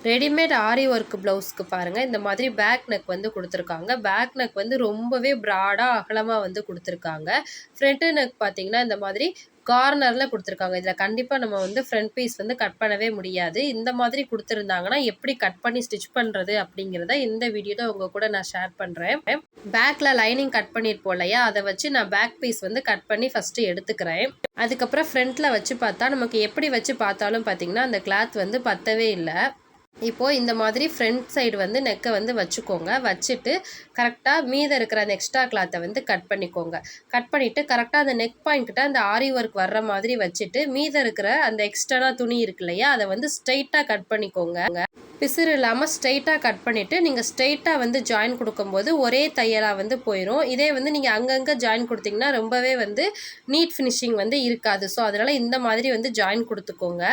Readymade ஆரி work ப்ளவுஸ்க்கு பாருங்கள் இந்த மாதிரி பேக் நெக் வந்து கொடுத்துருக்காங்க. பேக் நெக் வந்து ரொம்பவே ப்ராடாக அகலமாக வந்து கொடுத்துருக்காங்க. ஃப்ரண்ட்டு நெக் பார்த்தீங்கன்னா இந்த மாதிரி கார்னரில் கொடுத்துருக்காங்க. இதில் கண்டிப்பாக நம்ம வந்து ஃப்ரண்ட் பீஸ் வந்து கட் பண்ணவே முடியாது. இந்த மாதிரி கொடுத்துருந்தாங்கன்னா எப்படி கட் பண்ணி ஸ்டிச் பண்ணுறது அப்படிங்கிறத இந்த வீடியோவில் உங்கள் கூட நான் ஷேர் பண்ணுறேன். பேக்கில் லைனிங் கட் பண்ணியிருப்போம் இல்லையா, அதை வச்சு நான் பேக் பீஸ் வந்து கட் பண்ணி ஃபஸ்ட்டு எடுத்துக்கிறேன். அதுக்கப்புறம் ஃப்ரண்ட்டில் வச்சு பார்த்தா நமக்கு எப்படி வச்சு பார்த்தாலும் பார்த்தீங்கன்னா அந்த கிளாத் வந்து பத்தவே இல்லை. இப்போது இந்த மாதிரி ஃப்ரண்ட் சைடு வந்து நெக்கை வந்து வச்சுக்கோங்க. வச்சுட்டு கரெக்டாக மீதம் இருக்கிற அந்த எக்ஸ்ட்ரா கிளாத்தை வந்து கட் பண்ணிக்கோங்க. கட் பண்ணிவிட்டு கரெக்டாக அந்த நெக் பாயிண்ட்கிட்ட அந்த ஆரி ஒர்க் வர்ற மாதிரி வச்சுட்டு மீதம் இருக்கிற அந்த எக்ஸ்ட்ரா துணி இருக்கு இல்லையா, அதை வந்து ஸ்ட்ரைட்டாக கட் பண்ணிக்கோங்க. பிசுறு இல்லாமல் ஸ்ட்ரைட்டாக கட் பண்ணிவிட்டு நீங்கள் ஸ்ட்ரைட்டாக வந்து ஜாயின் கொடுக்கும்போது ஒரே தையலாக வந்து போயிடும். இதே வந்து நீங்கள் அங்கங்கே ஜாயின் கொடுத்தீங்கன்னா ரொம்பவே வந்து நீட் ஃபினிஷிங் வந்து இருக்காது. ஸோ அதனால் இந்த மாதிரி வந்து ஜாயின் கொடுத்துக்கோங்க.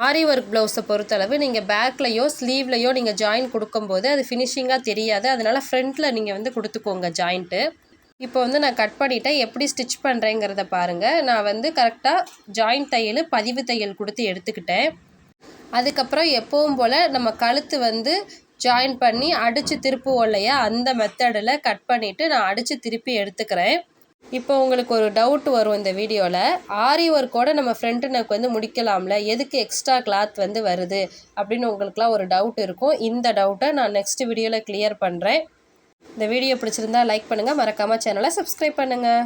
ஆரி ஒர்க் ப்ளவுஸை பொறுத்தளவு நீங்கள் பேக்லையோ ஸ்லீவ்லையோ நீங்கள் ஜாயின் கொடுக்கும்போது அது ஃபினிஷிங்காக தெரியாது. அதனால் ஃப்ரண்ட்டில் நீங்கள் வந்து கொடுத்துக்கோங்க ஜாயிண்ட்டு. இப்போ வந்து நான் கட் பண்ணிவிட்டேன். எப்படி ஸ்டிச் பண்ணுறேங்கிறத பாருங்கள். நான் வந்து கரெக்டாக ஜாயிண்ட் தையல் பதிவு தையல் கொடுத்து எடுத்துக்கிட்டேன். அதுக்கப்புறம் எப்பவும் போல் நம்ம கழுத்து வந்து ஜாயின் பண்ணி அடித்து திருப்புவோம் இல்லையா, அந்த மெத்தடில் கட் பண்ணிவிட்டு நான் அடித்து திருப்பி எடுத்துக்கிறேன். இப்போ உங்களுக்கு ஒரு டவுட் வரும் இந்த வீடியோவில், ஆரி ஒர்க்கோட நம்ம ஃப்ரண்ட் நெக் வந்து முடிக்கலாம்ல, எதுக்கு எக்ஸ்ட்ரா கிளாத் வந்து வருது அப்படின்னு உங்களுக்குலாம் ஒரு டவுட் இருக்கும். இந்த டவுட்டை நான் நெக்ஸ்ட் வீடியோவில் கிளியர் பண்ணுறேன். இந்த வீடியோ பிடிச்சிருந்தா லைக் பண்ணுங்கள், மறக்காமல் சேனலை சப்ஸ்கிரைப் பண்ணுங்கள்.